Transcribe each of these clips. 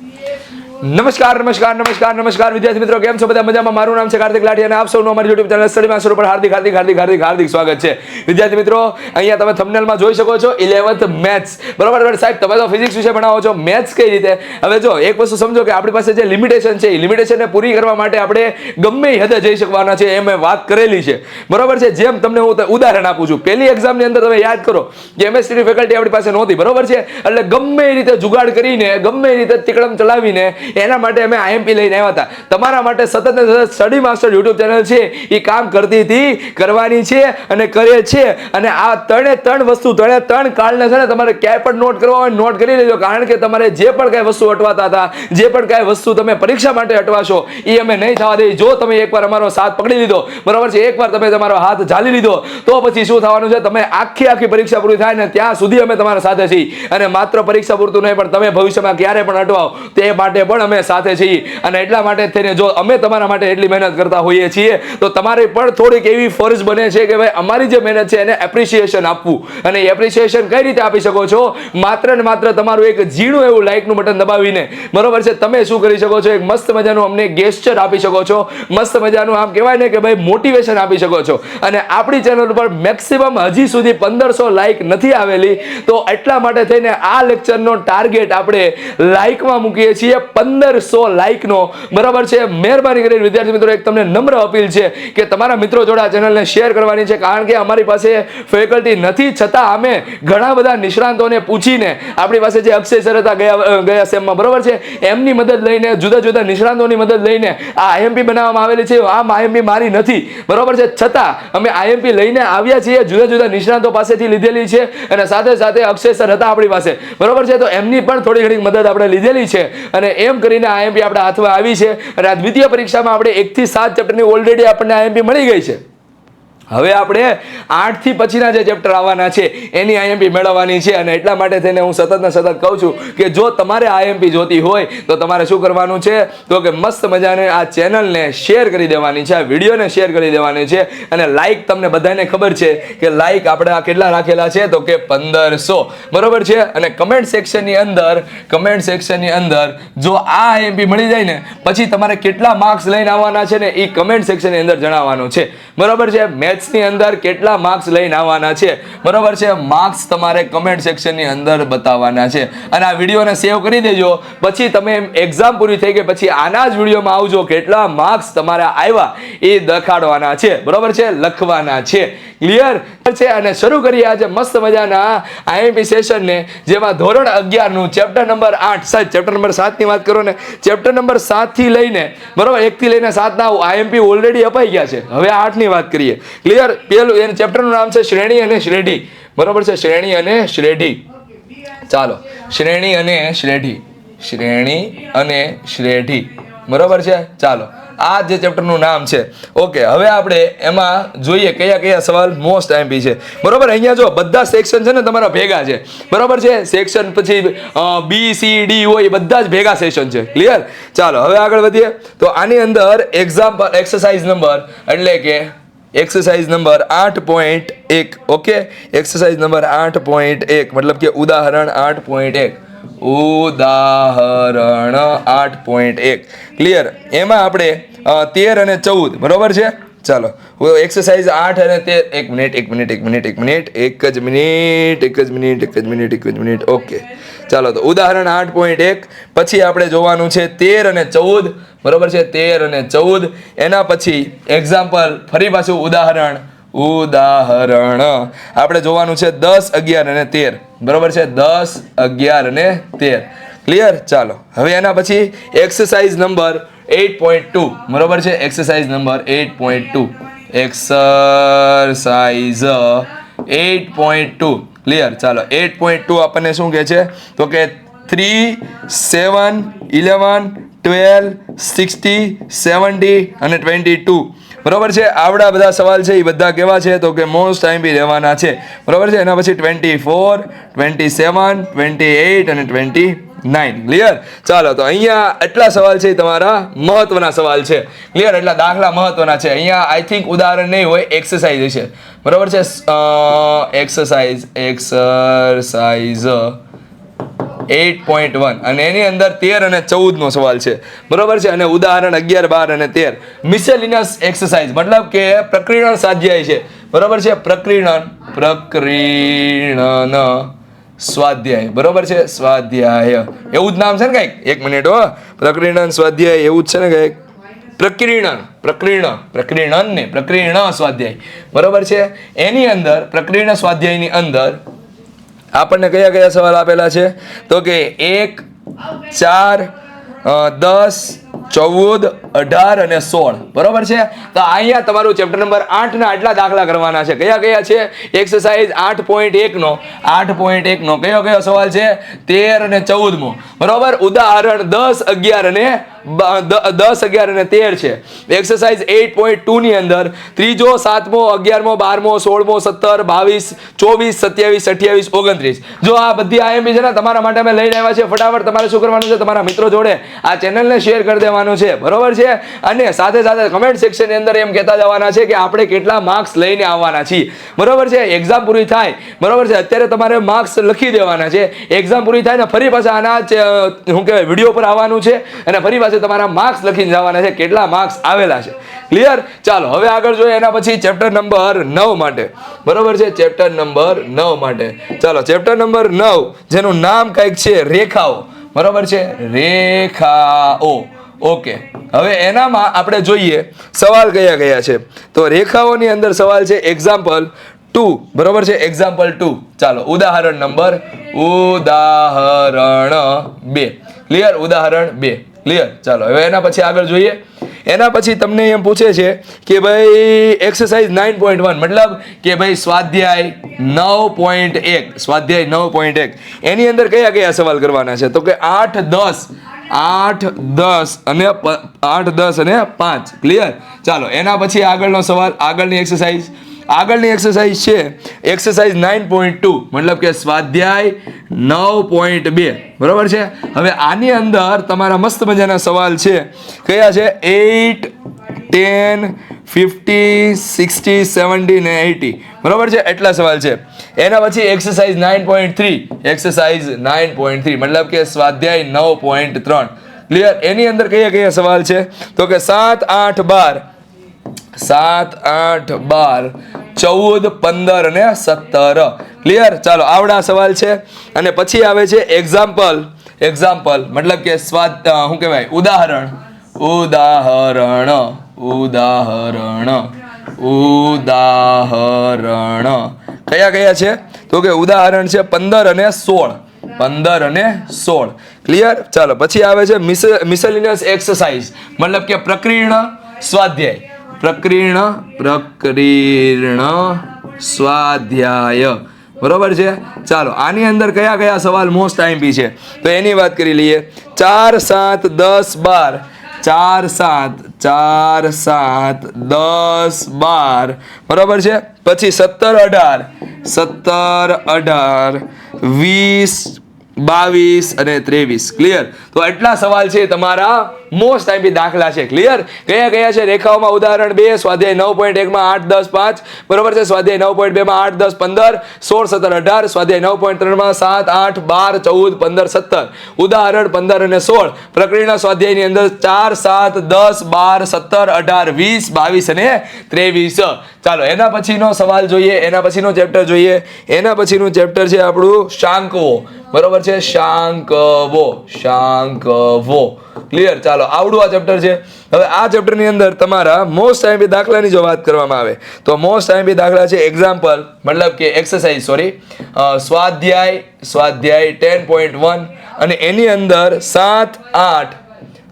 નમસ્કાર નમસ્કાર નમસ્કાર નમસ્કાર વિદ્યાર્થી મિત્રો, કેમ છો બધા? મજામાં? મારું નામ છે કાર્તિક લાઠી અને આપ સૌનું અમારી YouTube ચેનલ સ્ટડી માસ્ટર પર હાર્દિક હાર્દિક હાર્દિક હાર્દિક હાર્દિક સ્વાગત છે. વિદ્યાર્થી મિત્રો, અહીંયા તમે થંબનેલમાં જોઈ શકો છો 11th મેથ્સ. બરોબર સાહેબ, તમે તો ફિઝિક્સ વિશે ભણાવો છો, મેથ્સ કઈ રીતે? હવે જો એક વસ્તુ સમજો કે આપણી પાસે જે લિમિટેશન છે એ લિમિટેશનને પૂરી કરવા માટે આપણે ગમે એ હદે જઈ શકવાના છે, એ મેં વાત કરેલી છે. બરોબર છે. જેમ તમને હું ઉદાહરણ આપું છું, પહેલી એક્ઝામની અંદર તમે યાદ કરો કે એમએસસીની ફેકલ્ટી આપણી પાસે નહોતી. બરોબર છે. એટલે ગમે એ રીતે જુગાડ કરીને, ગમે એ રીતે તિકડમ ચલાવીને એના માટે અમે આઈએમપી લઈને આવ્યા હતા. તમારા માટે સતત ને સતત સ્ટડી માસ્ટર યુટ્યુબ ચેનલ છે એ કામ કરતી હતી, કરવાની છે અને કરે છે. અને આ ત્રણ વસ્તુ, ત્રણ કાળને છે ને તમારે ક્યાંય પણ નોટ કરવા હોય નોટ કરી લેજો, કારણ કે તમારે જે પણ કાંઈ વસ્તુ અટવાતા હતા, જે પણ કાંઈ વસ્તુ તમે પરીક્ષા માટે અટવાશો એ અમે નહીં થવા દઈએ. જો તમે એકવાર અમારો સાથ પકડી લીધો, બરાબર છે, એકવાર તમે તમારો હાથ ઝાલી લીધો, તો પછી શું થવાનું છે? તમે આખી પરીક્ષા પૂરી થાય ને ત્યાં સુધી અમે તમારા સાથે છીએ. અને માત્ર પરીક્ષા પૂરતું નહીં, પણ તમે ભવિષ્યમાં ક્યારે પણ અટવાઓ તે માટે પણ અમે સાથે છીએ. અને એટલા માટે થઈને જો અમે તમારા માટે એટલી મહેનત કરતા હોઈએ છીએ, તો તમારે પણ થોડીક એવી ફરજ બને છે કે ભાઈ અમારી જે મહેનત છે એને એપ્રિસિએશન આપવું. અને એપ્રિસિએશન કઈ રીતે આપી શકો છો? માત્ર ને માત્ર તમારું એક ઝીણું એવું લાઈકનું બટન દબાવીને. બરોબર છે. તમે શું કરી શકો છો? એક મસ્ત મજાનું અમને ગેસ્ચર આપી શકો છો, મસ્ત મજાનું આમ કહેવાય ને કે ભાઈ મોટિવેશન આપી શકો છો. અને આપણી ચેનલ પર મેક્સિમમ હજી સુધી 1500 લાઈક નથી આવેલી, તો એટલા માટે થઈને આ લેક્ચરનો ટાર્ગેટ આપણે લાઈકમાં મૂકીએ છીએ 1500 લાઈકનો. બરાબર છે. મહેરબાની કરીને વિદ્યાર્થી મિત્રો, એક તમને નમ્ર અપીલ છે કે તમારા મિત્રો જોડે આ ચેનલને શેર કરવાની છે, કારણ કે અમારી પાસે ફેકલ્ટી નથી, છતાં અમે ઘણા બધા નિષ્ણાંતોને પૂછીને, આપણી પાસે જે અક્ષય સર હતા ગયા સેમમાં, બરોબર છે, એમની મદદ લઈને, જુદા જુદા નિષ્ણાંતોની મદદ લઈને આ આઈએમપી બનાવવામાં આવેલી છે. આમ આઈએમપી મારી નથી, બરોબર છે, છતાં અમે આઈએમપી લઈને આવ્યા છીએ, જુદા જુદા નિષ્ણાંતો પાસેથી લીધેલી છે. અને સાથે સાથે અક્ષય સર હતા આપણી પાસે, બરોબર છે, તો એમની પણ થોડી ઘણી મદદ આપણે લીધેલી છે. અને એમ કરીને આઈએમપી આપણા હાથમાં આવી છે. અને આ દ્વિતીય પરીક્ષામાં આપણે 1 થી 7 ચેપ્ટરની ઓલરેડી આપણને આઈએમપી મળી ગઈ છે. હવે આપણે 8 થી પછીના જે ચેપ્ટર આવવાના છે એની આઈએમપી મેળવવાની છે. અને એટલા માટે થઈને હું સતત ને સતત કહું છું કે જો તમારે આઈએમપી જોતી હોય તો તમારે શું કરવાનું છે? તો કે મસ્ત મજાને આ ચેનલને શેર કરી દેવાની છે, આ વિડીયોને શેર કરી દેવાની છે. અને લાઈક તમને બધાને ખબર છે કે લાઈક આપણે આ કેટલા રાખેલા છે? તો કે 1500. બરોબર છે. અને કમેન્ટ સેક્શનની અંદર જો આ આઈએમપી મળી જાય ને પછી તમારે કેટલા માર્ક્સ લઈને આવવાના છે ને એ કમેન્ટ સેક્શનની અંદર જણાવવાનું છે. બરોબર છે. મેથ્સની અંદર કેટલા માર્ક્સ લઈને આવવાના છે, બરોબર છે, માર્ક્સ તમારે કમેન્ટ સેક્શનની અંદર બતાવવાના છે. અને આ વિડીયોને સેવ કરી દેજો. પછી તમે એક્ઝામ પૂરી થઈ ગઈ પછી આના જ વિડીયોમાં આવજો, કેટલા માર્ક્સ તમારા આવ્યા એ દેખાડવાના છે, બરોબર છે, લખવાના છે. ક્લિયર છે? અને શરૂ કરીએ આજે મસ્ત મજાના આઈએમપી સેશનને, જેમાં ધોરણ 11 નું ચેપ્ટર નંબર 8, સાહેબ ચેપ્ટર નંબર 7 ની વાત કરો ને, ચેપ્ટર નંબર 7 થી લઈને, બરોબર, 1 થી લઈને 7 ના આઈએમપી ઓલરેડી અપાઈ ગયા છે. હવે 8 ની વાત કરીએ. ક્લિયર? પેલું એનું ચેપ્ટરનું નામ છે શ્રેણી અને શ્રેઢી. બરોબર છે. શ્રેણી અને શ્રેઢી. ચાલો, શ્રેણી અને શ્રેઢી. બરોબર છે. ચાલો, આ જે ચેપ્ટરનું નામ છે. ઓકે, હવે આપણે એમાં જોઈએ કયા કયા સવાલ મોસ્ટ આઈએમપી છે. બરોબર. અહીંયા જો બધા સેક્શન છે ને તમારા ભેગા છે, બરોબર છે. સેક્શન પછી બી સી ડી હોય એ બધા જ ભેગા સેક્શન છે. ક્લિયર? ચાલો, હવે આગળ વધીએ. તો આની અંદર એક્ઝામ્પલ એક્સરસાઇઝ નંબર એટલે કે exercise number 8.1. Okay, exercise number 8.1 મતલબ કે ઉદાહરણ 8.1. ઉદાહરણ 8.1. ક્લિયર? એમાં આપણે 13 અને 14, બરોબર છે. ચાલો, એક્સરસાઇઝ 8 અને 13. એક જ મિનિટ. ઓકે, ચાલો, તો ઉદાહરણ 8.1 પછી આપણે જોવાનું છે 13 અને 14, બરોબર છે, 13 અને 14. એના પછી એક્ઝામ્પલ, ફરી પાછું ઉદાહરણ આપણે જોવાનું છે 10, 11 અને 13, બરોબર છે, 10, 11 અને 13. ક્લિયર? ચાલો, હવે એના પછી એક્સરસાઇઝ નંબર 8.2, બરોબર છે, એક્સરસાઇઝ નંબર 8.2. એક્સરસાઇઝ 8.2. ક્લિયર? ચાલો, 8.2 આપણને શું કહે છે? તો કે 3, 7, 11, 12, 60, 70 અને 22. બરોબર છે. આવડા બધા સવાલ છે એ બધા કેવા છે? તો કે મોસ્ટ આઈએમપી રહેવાના છે. બરોબર છે. એના પછી 24, 27, 28 અને 29. ક્લિયર? ચાલો, તો અહીંયા એટલા સવાલ છે તમારા મહત્વના સવાલ છે. ક્લિયર? એટલા દાખલા મહત્વના છે. અહીંયા આઈ થિંક ઉદાહરણ નહીં હોય, એક્સરસાઇઝ છે. બરોબર છે. 8.1 અને એની અંદર 13 અને 14 નો સવાલ છે, બરોબર છે. અને ઉદાહરણ 11, 12 અને 13 મિસેલિનિયસ એક્સરસાઇઝ મતલબ કે પ્રકીર્ણન સ્વાધ્યાય છે, બરોબર છે. પ્રકીર્ણન સ્વાધ્યાય, બરોબર છે. સ્વાધ્યાય એવું જ નામ છે ને કંઈક, એક મિનિટ હો, પ્રકીર્ણન સ્વાધ્યાય એવું જ છે ને કંઈક, પ્રકીર્ણન સ્વાધ્યાય, બરોબર છે. એની અંદર પ્રકીર્ણન સ્વાધ્યાયની અંદર આપણને કયા કયા સવાલ આપેલા છે તો કે 1, 4, 10, 14, 18 અને 16, બરોબર છે. તો અહીંયા તમારું ચેપ્ટર નંબર 8 ના આટલા દાખલા કરવાના છે. કયા કયા છે? એક્સરસાઇઝ 8.1 નો કયો સવાલ છે? 13 અને 14મો, બરોબર. ઉદાહરણ 10, 11 અને 13 છે. એક્સરસાઇઝ 8.2 ની અંદર ત્રીજો, 7મો, 11મો, 12મો, 16મો, 17, 22, 24, 27, 28, 29. જો આ બધી આઈએમપી છે ને તમારા માટે અમે લઈને આવ્યા છે. ફટાફટ તમારે શું કરવાનું છે? તમારા મિત્રો જોડે આ ચેનલને શેર કરી દેવાનું છે, બરોબર છે. અને સાથે સાથે કમેન્ટ સેક્શનની અંદર એમ કહેતા જવાના છે કે આપણે કેટલા માર્ક્સ લઈને આવવાના છીએ, બરોબર છે. એક્ઝામ પૂરી થાય, બરોબર છે, અત્યારે તમારે માર્ક્સ લખી દેવાના છે. એક્ઝામ પૂરી થાય ને ફરી પાછા આના શું કહેવાય વિડીયો પર આવવાનું છે અને ફરી પાછા તમારા માર્ક્સ લખીને જવાના છે, કેટલા માર્ક્સ આવેલા છે. ક્લિયર? ચાલો હવે આગળ જોઈએ એના પછી ચેપ્ટર નંબર 9 માટે, બરોબર છે. ચેપ્ટર નંબર 9 માટે ચાલો, ચેપ્ટર નંબર 9 જેનું નામ કંઈક છે રેખાઓ, બરોબર છે. રેખાઓ, ઓકે. હવે એનામાં આપણે જોઈએ સવાલ કયા કયા છે. તો રેખાઓની અંદર સવાલ છે એક્ઝામ્પલ 2, બરોબર છે. એક્ઝામ્પલ 2, ચાલો ઉદાહરણ 2, ક્લિયર? ઉદાહરણ 2, ક્લિયર? ચાલો હવે એના પછી આગળ જોઈએ. એના પછી તમને એમ પૂછે છે કે ભાઈ એક્સરસાઇઝ 9.1 મતલબ કે ભાઈ સ્વાધ્યાય 9.1 એની અંદર કયા કયા સવાલ કરવાના છે તો કે 8, 10 અને 5, ક્લિયર? ચાલો એના પછી આગળનો સવાલ, આગળની એક્સરસાઇઝ છે એક્સરસાઇઝ 9.2 મતલબ કે સ્વાધ્યાય 9.2, બરોબર છે. હવે આની અંદર તમારા મસ્ત મજાના સવાલ છે, કયા છે? 8, 10, 50, 60, 70 ને 80, બરોબર છે. એટલા સવાલ છે. એના પછી એક્સરસાઇઝ 9.3 મતલબ કે સ્વાધ્યાય 9.3, ક્લિયર? એની અંદર કયા કયા સવાલ છે તો કે 7, 8, 12, 14, 15 અને 17, ક્લિયર? ચાલો આવડા સવાલ છે. અને પછી આવે છે એક્ઝામ્પલ મતલબ કે શું કહેવાય ઉદાહરણ કયા કયા છે તો કે ઉદાહરણ છે 15 અને 16, ક્લિયર? ચાલો પછી આવે છે મિસેલિનિયસ એક્સરસાઇઝ મતલબ કે પ્રકીર્ણ સ્વાધ્યાય, બરોબર છે. ચાલો આની અંદર કયા કયા સવાલ મોસ્ટ આઈએમપી છે તો એની વાત કરી લઈએ. 4, 7, 10, 12, 4, 7, 10, 12, બરોબર છે. પછી 17, 18, 20, 22 અને 23, ક્લિયર? તો એટલા સવાલ છે તમારા મોસ્ટ આઈએમપી દાખલા છે, ક્લિયર? કયા કયા છે? રેખાઓમાં ઉદાહરણ 2, સ્વાધ્યાય 9.1 માં 8, 10, 5, બરોબર છે. સ્વાધ્યાય 9.2 માં 8, 10, 15, 16, 17, 18, સ્વાધ્યાય 9.3 માં 7, 8, 12, 14, 15, 17, ઉદાહરણ 15 અને 16, પ્રકીર્ણ સ્વાધ્યાયની અંદર 4, 7, 10, 12, 17, 18, 20, 22 અને 23. ચાલો એના પછીનો સવાલ જોઈએ, એના પછીનો ચેપ્ટર જોઈએ. એના પછીનું ચેપ્ટર છે આપણું શાંકવો, બરોબર છે. શાંકવો, ક્લિયર? ચાલો આવડું આ ચેપ્ટર છે. હવે આ ચેપ્ટરની અંદર તમારા મોસ્ટ આઈએમપી દાખલાની જો વાત કરવામાં આવે તો મોસ્ટ આઈએમપી દાખલા છે એક્ઝામ્પલ મતલબ કે એક્સરસાઇઝ સ્વાધ્યાય 10.1 અને એની અંદર 7,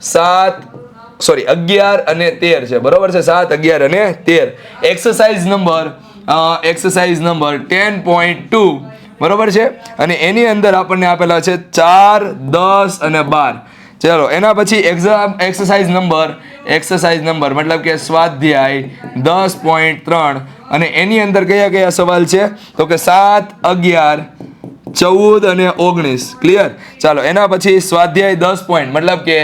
11 અને 13 છે, બરોબર છે. 7, 11 અને 13. એક્સરસાઇઝ નંબર 10.2, બરોબર છે. અને એની અંદર આપણને આપેલા છે 4, 10 અને 12. ચાલો એના પછી એક્સરસાઇઝ નંબર મતલબ કે સ્વાધ્યાય 10.3 અને એની અંદર કયા કયા સવાલ છે તો કે 7, 11, 14 અને 19 ક્લિયર. ચાલો એના પછી સ્વાધ્યાય 10 પોઈન્ટ મતલબ કે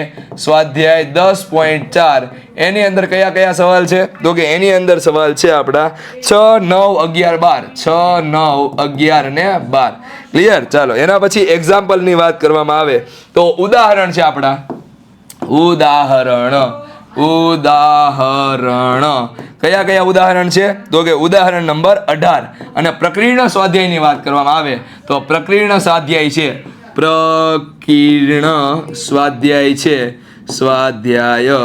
સ્વાધ્યાય 10.4 એની અંદર કયા કયા સવાલ છે તો કે એની અંદર સવાલ છે આપણા 6, 9, 11, 12 6, 9, 11 ને 12 ક્લિયર. ચાલો એના પછી એક્ઝામ્પલની વાત કરવામાં આવે તો ઉદાહરણ છે આપણા ઉદાહરણ કયા કયા ઉદાહરણ છે તો કે ઉદાહરણ નંબર 18 અને પ્રકીર્ણ સ્વાધ્યાયની વાત કરવામાં આવે તો પ્રકીર્ણ સ્વાધ્યાય છે સ્વાધ્યાય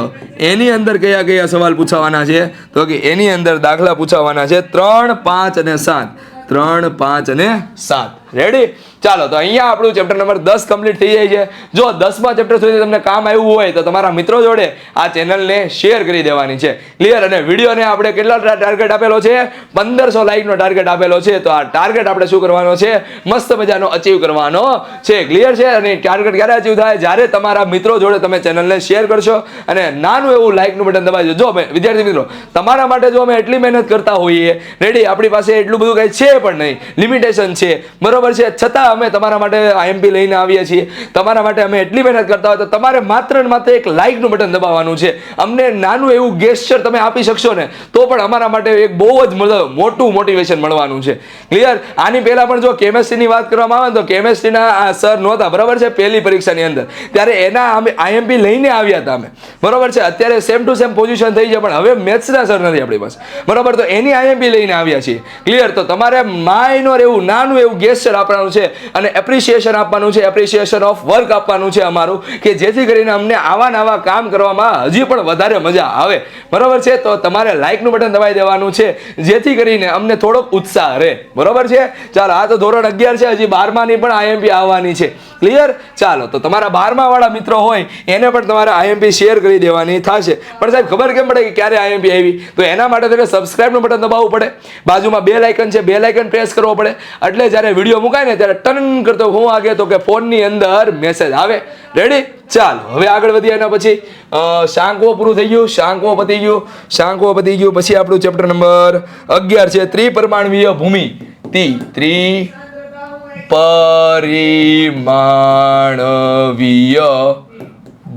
એની અંદર કયા કયા સવાલ પૂછાવાના છે તો કે એની અંદર દાખલા પૂછાવાના છે 3, 5 અને 7 3, 5 અને 7 રેડી. ચાલો તો અહીંયા આપણું ચેપ્ટર નંબર 10 કમ્પ્લીટ થઈ જાય છે. જો 10મા ચેપ્ટર સુધી તમને કામ આવ્યું હોય તો તમારા મિત્રો જોડે આ ચેનલને શેર કરી દેવાની છે ક્લિયર. અને વિડીયોને આપણે કેટલા ટાર્ગેટ આપેલો છે 1500 લાઈકનો ટાર્ગેટ આપેલો છે. તો આ ટાર્ગેટ આપણે શું કરવાનો છે મસ્ત મજાનો અચીવ કરવાનો છે ક્લિયર છે. અને ટાર્ગેટ ક્યારે અચીવ થાય જ્યારે તમારા મિત્રો જોડે તમે ચેનલને શેર કરશો અને નાનું એવું લાઈકનું બટન દબાવજો. જો વિદ્યાર્થી મિત્રો તમારા માટે જો અમે એટલી મહેનત કરતા હોઈએ રેડી આપણી પાસે એટલું બધું કંઈ છે પણ નહીં લિમિટેશન છે બરોબર છે છતાં અમે તમારા માટે આઈએમપી લઈને આવીએ છીએ. તમારા માટે અમે એટલી મહેનત કરતા હોય તો તમારે માત્ર ને માત્ર એક લાઈકનું બટન દબાવવાનું છે. અમને નાનું એવું ગેસ્ચર તમે આપી શકશો ને તો પણ અમારા માટે એક બહુ જ મોટું મોટિવેશન મળવાનું છે ક્લિયર. આની પહેલા પણ જો કેમેસ્ટ્રીની વાત કરવામાં આવે તો કેમેસ્ટ્રીના સર નહોતા બરાબર છે પહેલી પરીક્ષાની અંદર ત્યારે એના અમે આઈએમપી લઈને આવ્યા હતા અમે બરાબર છે. અત્યારે સેમ ટુ સેમ પોઝિશન થઈ છે પણ હવે મેથ્સના સર નથી આપણી પાસે બરાબર તો એની આઈએમપી લઈને આવ્યા છીએ ક્લિયર. તો તમારે માઇનોર એવું નાનું એવું ગેસ્ચર આપવાનું છે અને એપ્રિસિએશન આપવાનું છે એપ્રિસિએશન ઓફ વર્ક આપવાનું છે અમારું કે જેથી કરીને અમને આવા નવા કામ કરવામાં હજી પણ વધારે મજા આવે બરાબર છે. તો તમારે લાઈકનું બટન દબાવી દેવાનું છે જેથી કરીને અમને થોડોક ઉત્સાહ રહે બરાબર છે. ચાલો આ તો ધોરણ 11 છે હજી 12માની પણ આઈએમપી આવવાની છે ક્લિયર. ચાલો તો તમારા 12મા વાળા મિત્રો હોય એને પણ તમારે આઈએમપી શેર કરી દેવાની થશે. પણ સાહેબ ખબર કેમ પડે કે ક્યારે આઈએમપી આવી તો એના માટે તમે સબસ્ક્રાઇબનું બટન દબાવવું પડે. બાજુમાં બે લાઇકન છે બે લાઇકન પ્રેસ કરવો પડે એટલે જ્યારે વિડીયો મુકાય ને ત્યારે ટન કરતો હું આગે તો કે ફોનની અંદર મેસેજ આવે રેડી. ચાલો હવે આગળ વધીએ એના પછી શાંકો પૂરું થઈ ગયું શાંકો પતી ગયું પછી આપણું ચેપ્ટર નંબર 11 છે ત્રિપરિમાણીય ભૂમિતિ ત્રિપરિમાણીય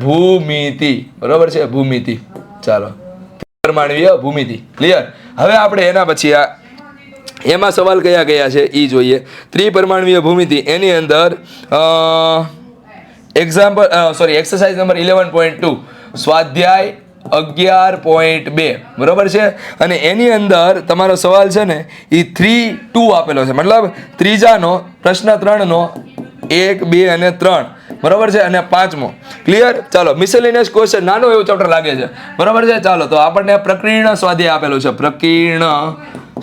ભૂમિતિ બરોબર છે ભૂમિતિ. ચાલો ત્રિપરિમાણીય ભૂમિતિ ક્લિયર. હવે આપણે એના પછી એમાં સવાલ કયા કયા છે એ જોઈએ. ત્રિપરિમાણીય ભૂમિતિ એની અંદર એક્સરસાઇઝ નંબર 11.2 સ્વાધ્યાય 11.2 બરોબર છે. અને એની અંદર તમારો સવાલ છે ને એ 3-2 આપેલો છે મતલબ ત્રીજાનો પ્રશ્ન 3નો 1, 2 અને 3 બરોબર છે અને 5મો ક્લિયર. ચાલો મિસેલેનિયસ ક્વેશ્ચન નાનો એવું ચેપ્ટર લાગે છે બરોબર છે. ચાલો તો આપણને પ્રકીર્ણ સ્વાધ્યાય આપેલું છે પ્રકીર્ણ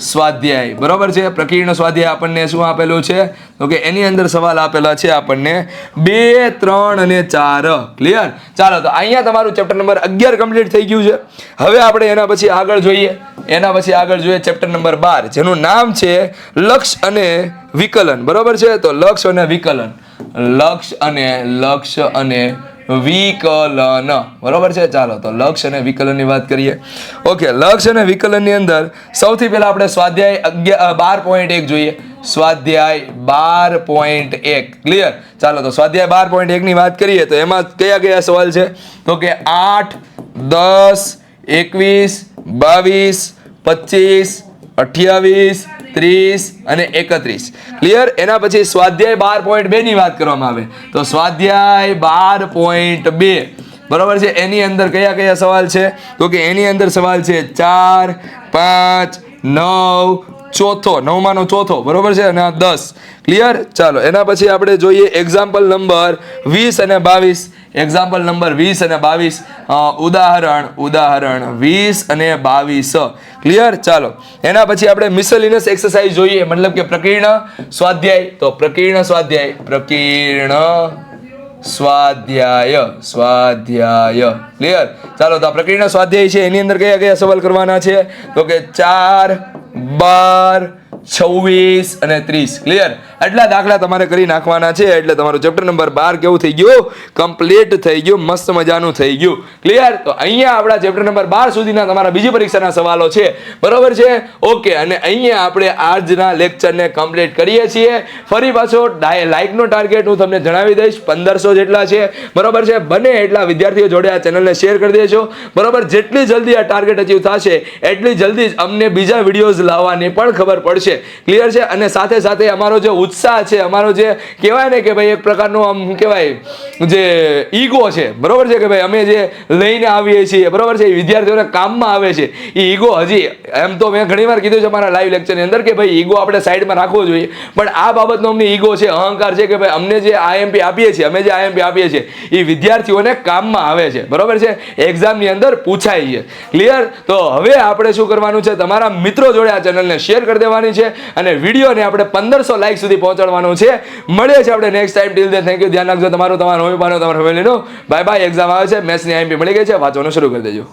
સ્વાધ્યાય બરોબર છે. પ્રકીર્ણ સ્વાધ્યાય આપણને શું આપેલું છે તો કે એની અંદર સવાલ આપેલા છે આપણને 2, 3 અને 4 ક્લિયર. ચાલો તો અહીંયા તમારું ચેપ્ટર નંબર 11 કમ્પ્લીટ થઈ ગયું છે. હવે આપણે એના પછી આગળ જોઈએ ચેપ્ટર નંબર 12 જેનું નામ છે લક્ષ અને વિકલન બરોબર છે. તો લક્ષ અને વિકલન બરોબર છે. ચાલો તો લક્ષ અને વિકલનની વાત કરીએ. ઓકે લક્ષ અને વિકલનની અંદર સૌથી પહેલા આપણે સ્વાધ્યાય 12.1 જોઈએ સ્વાધ્યાય 12.1 ક્લિયર. ચાલો તો સ્વાધ્યાય 12.1 ની વાત કરીએ તો એમાં કયા કયા સવાલ છે તો કે 8, 10, 21, 22, 25, 28, 30 અને 31 ક્લિયર. એના પછી સ્વાધ્યાય 12.2 ની વાત કરવામાં આવે તો સ્વાધ્યાય 12.2 બરોબર છે. એની અંદર કયા કયા સવાલ છે તો કે એની અંદર સવાલ છે 4, 5, 9 9માનો ચોથો બરોબર છે અને 10 ક્લિયર. ચાલો એના પછી આપણે જોઈએ એક્ઝામ્પલ નંબર 20 અને 22 ઉદાહરણ 20 અને 22 ક્લિયર. ચાલો એના પછી આપણે મિસેલેનિયસ એક્સરસાઇઝ જોઈએ મતલબ કે પ્રકીર્ણ સ્વાધ્યાય તો પ્રકીર્ણ સ્વાધ્યાય ક્લિયર. ચાલો તો આ પ્રકીર્ણ સ્વાધ્યાય છે એની અંદર કયા કયા સવાલ કરવાના છે તો કે 4, 12, 26 અને 30 ક્લિયર. એટલા દાખલા તમારે કરી નાખવાના છે. એટલે તમારું ચેપ્ટર નંબર 12 કેવું થઈ ગયું? કમ્પ્લીટ થઈ ગયું, મસ્ત મજાનું થઈ ગયું. ક્લિયર? તો અહીંયા આપણા ચેપ્ટર નંબર 12 સુધીના તમારા બીજી પરીક્ષાના સવાલો છે. બરોબર છે? ઓકે. અને અહીંયા આપણે આજના લેક્ચરને કમ્પ્લીટ કરીએ છીએ. ફરી પાછો લાઇકનો ટાર્ગેટ હું તમને જણાવી દઈશ, 1500 જેટલા છે. બરોબર છે? બને એટલા વિદ્યાર્થીઓ જોડે આ ચેનલને શેર કરી દેજો. બરોબર? જેટલી જલ્દી આ ટાર્ગેટ અચીવ થશે એટલી જલ્દી જ અમને બીજા વિડીયોઝ લાવવાની પણ ખબર પડશે. ક્લિયર છે? અને સાથે સાથે અમારો જે ઉત્સાહ છે, અમારો જે કહેવાય ને કે ભાઈ એક પ્રકારનો આમ કહેવાય જે ઈગો છે, બરોબર છે, કે ભાઈ અમે જે લઈને આવીએ છીએ, બરોબર છે, એ વિદ્યાર્થીઓને કામમાં આવે છે. એ ઈગો હજી એમ તો મેં ઘણી વાર કીધું છે મારા લાઈવ લેક્ચરની અંદર કે ભાઈ ઈગો આપણે સાઈડમાં રાખવો જોઈએ, પણ આ બાબતનો અમને ઈગો છે, અહંકાર છે કે ભાઈ અમને જે આઈએમપી આપીએ છીએ, અમે જે આઈએમપી આપીએ છીએ એ વિદ્યાર્થીઓને કામમાં આવે છે. બરોબર છે? એક્ઝામની અંદર પૂછાય છે. ક્લિયર? તો હવે આપણે શું કરવાનું છે? તમારા મિત્રો જોડે આ ચેનલને શેર કરી દેવાની છે અને વિડીયોને આપણે 1500 લાઈક સુધી પહોંચાડવાનું છે. મળીએ છીએ આપણે next time. Till then thank you. ધ્યાન રાખજો તમારું, તમારા મમ્મી પપ્પાનું, તમારા ફેમિલીનું. Bye bye. એક્ઝામ આવે છે, મેથ્સની આઈએમપી મળી ગઈ છે, વાંચવાનું શરૂ કરી દેજો.